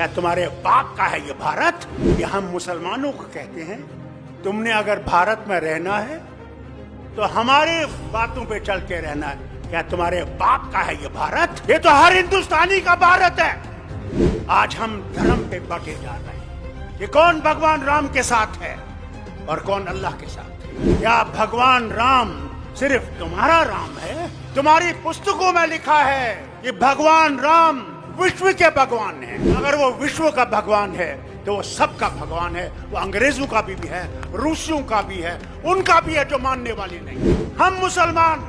क्या तुम्हारे बाप का है ये भारत? ये हम मुसलमानों को कहते हैं, तुमने अगर भारत में रहना है तो हमारे बातों पे चल के रहना है। क्या तुम्हारे बाप का है ये भारत? ये तो हर हिंदुस्तानी का भारत है। आज हम धर्म पे बटे जा रहे हैं कि कौन भगवान राम के साथ है और कौन अल्लाह के साथ है। क्या भगवान राम सिर्फ तुम्हारा राम है? तुम्हारी पुस्तकों में लिखा है कि भगवान राम विश्व के भगवान है। अगर वो विश्व का भगवान है तो वो सबका भगवान है। वो अंग्रेजों का भी है, रूसियों का भी है, उनका भी है जो मानने वाले नहीं। हम मुसलमान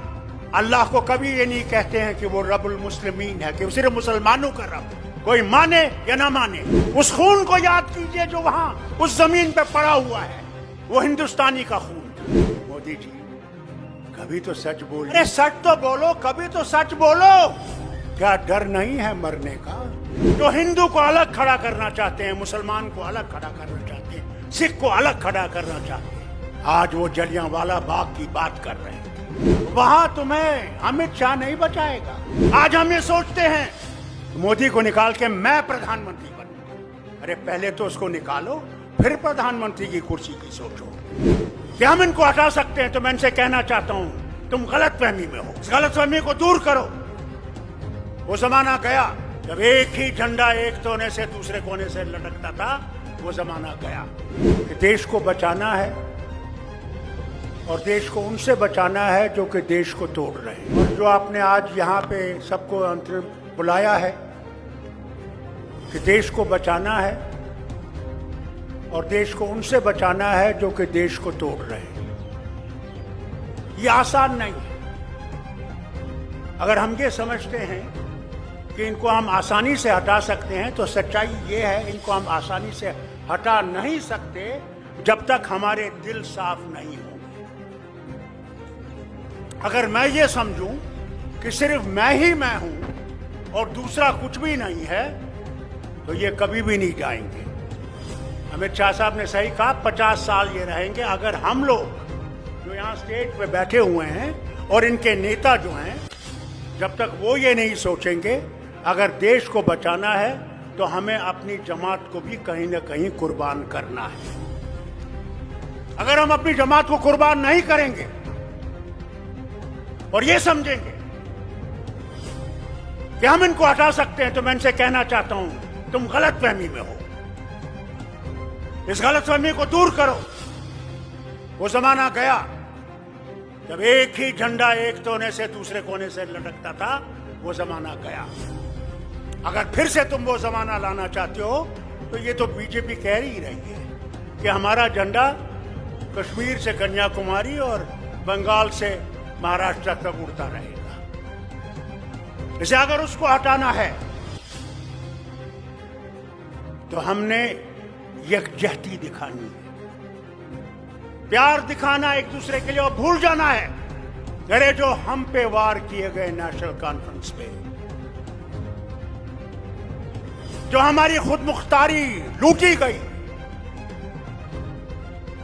अल्लाह को कभी ये नहीं कहते हैं कि वो रब्बुल मुस्लिमीन है, कि वो सिर्फ मुसलमानों का रब। कोई माने या ना माने, उस खून को याद कीजिए जो वहां उस जमीन पे पड़ा हुआ है, वो हिंदुस्तानी का खून। मोदी जी कभी तो सच बोलो। अरे सच तो बोलो, कभी तो सच बोलो। क्या डर नहीं है मरने का? जो हिंदू को अलग खड़ा करना चाहते हैं, मुसलमान को अलग खड़ा करना चाहते हैं, सिख को अलग खड़ा करना चाहते हैं, आज वो जलियांवाला बाग की बात कर रहे हैं। वहां तुम्हें अमित शाह नहीं बचाएगा। आज हम ये सोचते हैं मोदी को निकाल के मैं प्रधानमंत्री बनूंगा। अरे पहले तो उसको निकालो, फिर प्रधानमंत्री की कुर्सी की सोचो। क्या हम इनको हटा सकते हैं? तो मैं इनसे कहना चाहता हूं तुम गलतफहमी में हो। इस गलतफहमी को दूर करो। वो जमाना गया जब एक ही झंडा एक कोने से दूसरे कोने से लटकता था। वो जमाना गया कि देश को बचाना है और देश को उनसे बचाना है जो कि देश को तोड़ रहे हैं। और जो आपने आज यहाँ पे सबको अंतरिम बुलाया है कि देश को बचाना है और देश को उनसे बचाना है जो कि देश को तोड़ रहे हैं, ये आसान नहीं है। अगर हम ये समझते हैं कि इनको हम आसानी से हटा सकते हैं तो सच्चाई ये है इनको हम आसानी से हटा नहीं सकते जब तक हमारे दिल साफ नहीं होंगे। अगर मैं ये समझूं कि सिर्फ मैं ही मैं हूं और दूसरा कुछ भी नहीं है तो ये कभी भी नहीं जाएंगे। अमित शाह साहब ने सही कहा, 50 साल ये रहेंगे। अगर हम लोग जो यहाँ स्टेज पे बैठे हुए हैं और इनके नेता जो हैं, जब तक वो ये नहीं सोचेंगे अगर देश को बचाना है तो हमें अपनी जमात को भी कहीं ना कहीं कुर्बान करना है। अगर हम अपनी जमात को कुर्बान नहीं करेंगे और ये समझेंगे कि हम इनको हटा सकते हैं, तो मैं इनसे कहना चाहता हूं तुम गलतफहमी में हो। इस गलतफहमी को दूर करो। वो जमाना गया जब एक ही झंडा एक कोने से दूसरे कोने से लटकता था। वो जमाना गया। अगर फिर से तुम वो जमाना लाना चाहते हो तो ये तो बीजेपी कह ही रही है कि हमारा झंडा कश्मीर से कन्याकुमारी और बंगाल से महाराष्ट्र तक उड़ता रहेगा। इसे अगर उसको हटाना है तो हमने यकजहती दिखानी है, प्यार दिखाना एक दूसरे के लिए, और भूल जाना है अरे जो हम पे वार किए गए नेशनल कॉन्फ्रेंस पे, जो हमारी खुद मुख्तारी लूटी गई,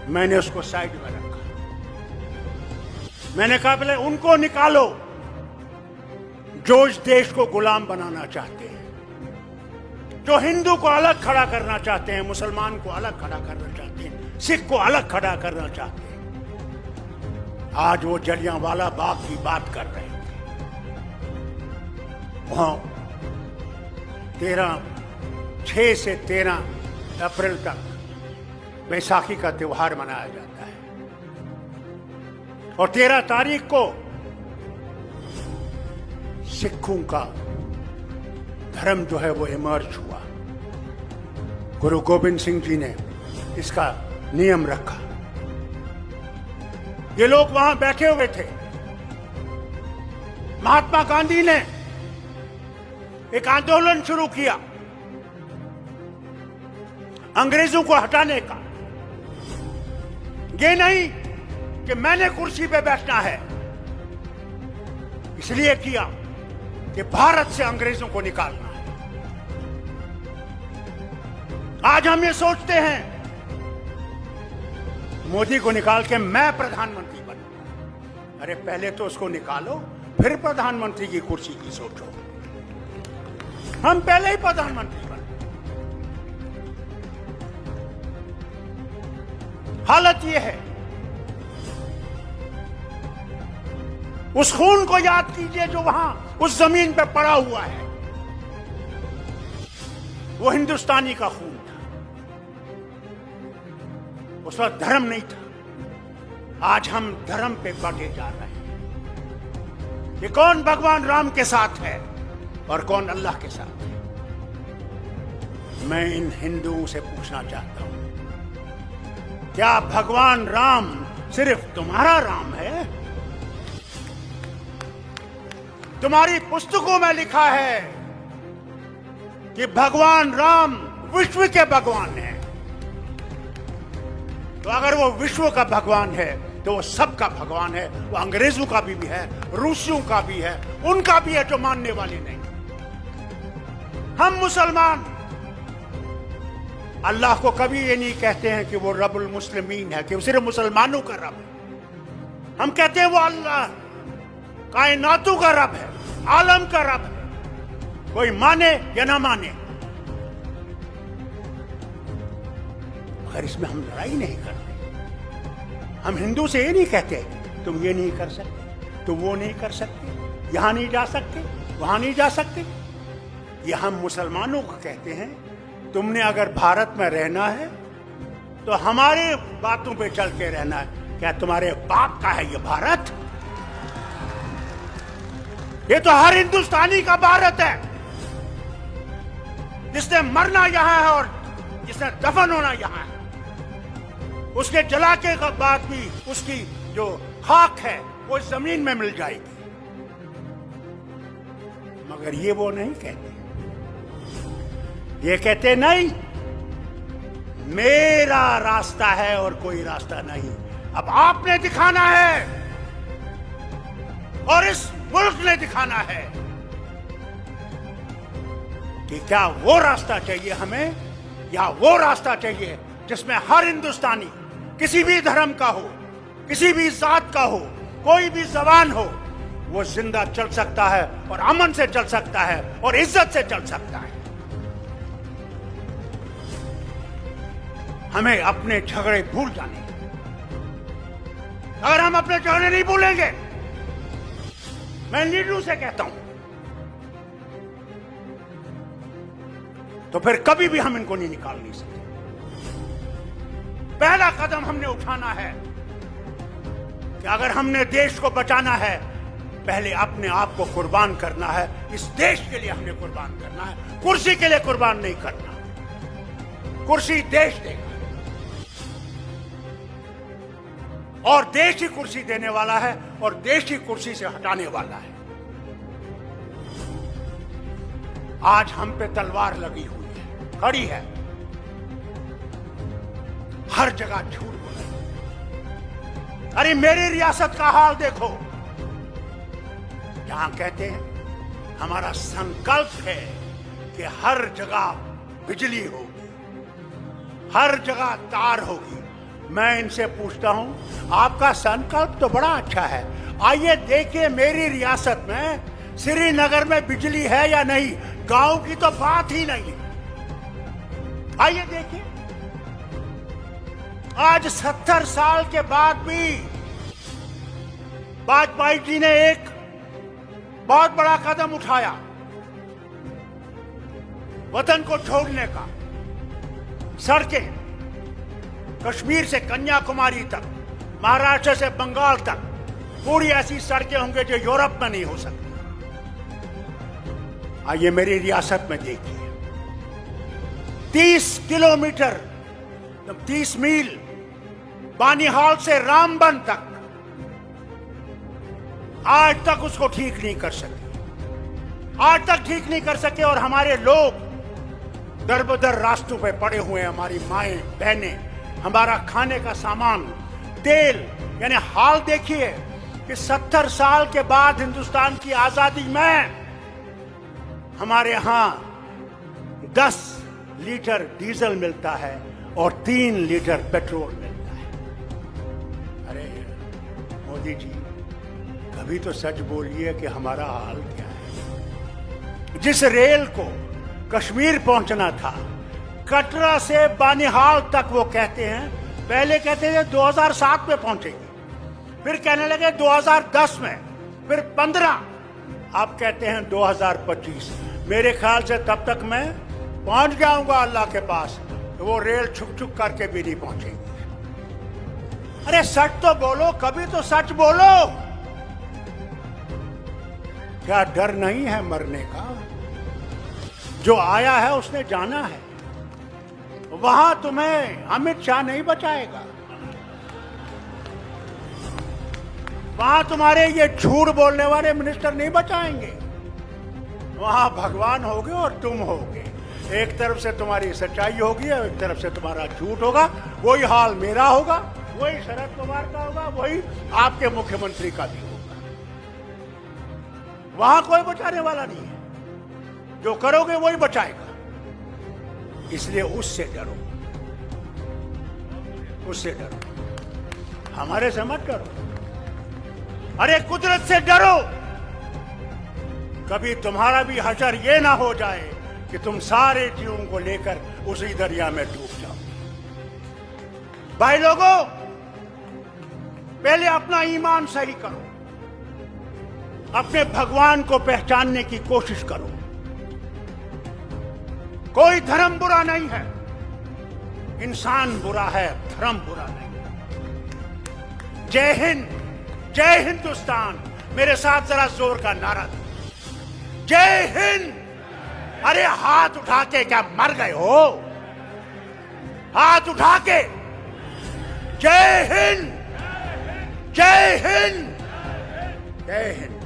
मैंने उसको साइड में रखा। मैंने कहा पहले उनको निकालो जो इस देश को गुलाम बनाना चाहते हैं, जो हिंदू को अलग खड़ा करना चाहते हैं, मुसलमान को अलग खड़ा करना चाहते हैं, सिख को अलग खड़ा करना चाहते हैं। आज वो जलियांवाला बाग की बात कर रहे थे। वहां 6 से 13 अप्रैल तक बैसाखी का त्योहार मनाया जाता है और 13 तारीख को सिखों का धर्म जो है वो इमर्ज हुआ। गुरु गोविंद सिंह जी ने इसका नियम रखा। ये लोग वहां बैठे हुए थे। महात्मा गांधी ने एक आंदोलन शुरू किया अंग्रेजों को हटाने का। ये नहीं कि मैंने कुर्सी पे बैठना है, इसलिए किया कि भारत से अंग्रेजों को निकालना है। आज हम ये सोचते हैं मोदी को निकाल के मैं प्रधानमंत्री बनूंगा। अरे पहले तो उसको निकालो, फिर प्रधानमंत्री की कुर्सी की सोचो। हम पहले ही प्रधानमंत्री बने। हालत यह है। उस खून को याद कीजिए जो वहां उस जमीन पर पड़ा हुआ है। वो हिंदुस्तानी का खून था। उस वक्त धर्म नहीं था। आज हम धर्म पे बढ़े जा रहे हैं कि कौन भगवान राम के साथ है और कौन अल्लाह के साथ है। मैं इन हिंदुओं से पूछना चाहता हूं, क्या भगवान राम सिर्फ तुम्हारा राम है? तुम्हारी पुस्तकों में लिखा है कि भगवान राम विश्व के भगवान हैं। तो अगर वो विश्व का भगवान है तो वो सबका भगवान है। वो अंग्रेजों का भी है, रूसियों का भी है, उनका भी है जो मानने वाले नहीं। हम मुसलमान अल्लाह को कभी ये नहीं कहते हैं कि वो रब्बुल मुस्लिमीन है, कि वो सिर्फ मुसलमानों का रब है। हम कहते हैं वो अल्लाह कायनातों का रब है, आलम का रब है, कोई माने या ना माने। मगर इसमें हम लड़ाई नहीं करते। हम हिंदू से ये नहीं कहते तुम ये नहीं कर सकते, तुम वो नहीं कर सकते, यहां नहीं जा सकते, वहां नहीं जा सकते। ये हम मुसलमानों को कहते हैं तुमने अगर भारत में रहना है तो हमारे बातों पे चल के रहना है। क्या तुम्हारे बाप का है ये भारत? ये तो हर हिंदुस्तानी का भारत है, जिसने मरना यहां है और जिसने दफन होना यहां है। उसके जला के बाद भी उसकी जो खाक है वो जमीन में मिल जाएगी। मगर ये वो नहीं कहते। ये कहते नहीं मेरा रास्ता है और कोई रास्ता नहीं। अब आपने दिखाना है और इस मुल्क ने दिखाना है कि क्या वो रास्ता चाहिए हमें या वो रास्ता चाहिए जिसमें हर हिंदुस्तानी किसी भी धर्म का हो, किसी भी जात का हो, कोई भी जबान हो, वो जिंदा चल सकता है और अमन से चल सकता है और इज्जत से चल सकता है। हमें अपने झगड़े भूल जाने। अगर हम अपने झगड़े नहीं भूलेंगे, मैं लीडरों से कहता हूं, तो फिर कभी भी हम इनको नहीं निकाल नहीं सकते। पहला कदम हमने उठाना है कि अगर हमने देश को बचाना है, पहले अपने आप को कुर्बान करना है। इस देश के लिए हमने कुर्बान करना है, कुर्सी के लिए कुर्बान नहीं करना। कुर्सी देश देगा और देश ही कुर्सी देने वाला है और देश ही कुर्सी से हटाने वाला है। आज हम पे तलवार लगी हुई है, खड़ी है। हर जगह झूठ बोला। अरे मेरी रियासत का हाल देखो। यहां कहते हैं हमारा संकल्प है कि हर जगह बिजली होगी, हर जगह तार होगी। मैं इनसे पूछता हूं, आपका संकल्प तो बड़ा अच्छा है। आइए देखिए मेरी रियासत में श्रीनगर में बिजली है या नहीं। गांव की तो बात ही नहीं है। आइए देखिए, आज 70 साल के बाद भी वाजपेयी जी ने एक बहुत बड़ा कदम उठाया वतन को छोड़ने का। सड़कें कश्मीर से कन्याकुमारी तक, महाराष्ट्र से बंगाल तक पूरी ऐसी सड़कें होंगी जो यूरोप में नहीं हो सकती। आइए मेरी रियासत में देखिए, 30 किलोमीटर 30 मील बानिहाल से रामबन तक आज तक उसको ठीक नहीं कर सके। आज तक ठीक नहीं कर सके और हमारे लोग दर बदर रास्तों पे पड़े हुए हैं। हमारी माएं बहनें, हमारा खाने का सामान, तेल, यानी हाल देखिए कि 70 साल के बाद हिंदुस्तान की आजादी में हमारे यहां 10 लीटर डीजल मिलता है और 3 लीटर पेट्रोल मिलता है। अरे मोदी जी, कभी तो सच बोलिए कि हमारा हाल क्या है। जिस रेल को कश्मीर पहुंचना था, कटरा से बानिहाल तक, वो कहते हैं पहले कहते थे 2007 में पहुंचेंगे, फिर कहने लगे 2010 में, फिर 15, अब कहते हैं 2025। मेरे ख्याल से तब तक मैं पहुंच जाऊंगा अल्लाह के पास, तो वो रेल छुक छुक करके भी नहीं पहुंचेंगे। अरे सच तो बोलो, कभी तो सच बोलो। क्या डर नहीं है मरने का? जो आया है उसने जाना है, वहां तुम्हें अमित शाह नहीं बचाएगा, वहां तुम्हारे ये झूठ बोलने वाले मिनिस्टर नहीं बचाएंगे। वहां भगवान होगे और तुम होगे। एक तरफ से तुम्हारी सच्चाई होगी और एक तरफ से तुम्हारा झूठ होगा। वही हाल मेरा होगा, वही शरद पवार का होगा, वही आपके मुख्यमंत्री का भी होगा। वहां कोई बचाने वाला नहीं है, जो करोगे वही बचाएगा। इसलिए उससे डरो, उससे डरो, हमारे से मत डरो। अरे कुदरत से डरो, कभी तुम्हारा भी हशर ये ना हो जाए कि तुम सारे जीवों को लेकर उसी दरिया में डूब जाओ। भाई लोगों, पहले अपना ईमान सही करो, अपने भगवान को पहचानने की कोशिश करो। कोई धर्म बुरा नहीं है, इंसान बुरा है, धर्म बुरा नहीं। जय हिंद, जय हिंदुस्तान। मेरे साथ जरा जोर का नारा दो, जय हिंद। अरे हाथ उठा के क्या मर गए हो? हाथ उठा के जय हिंद, जय हिंद, जय हिंद।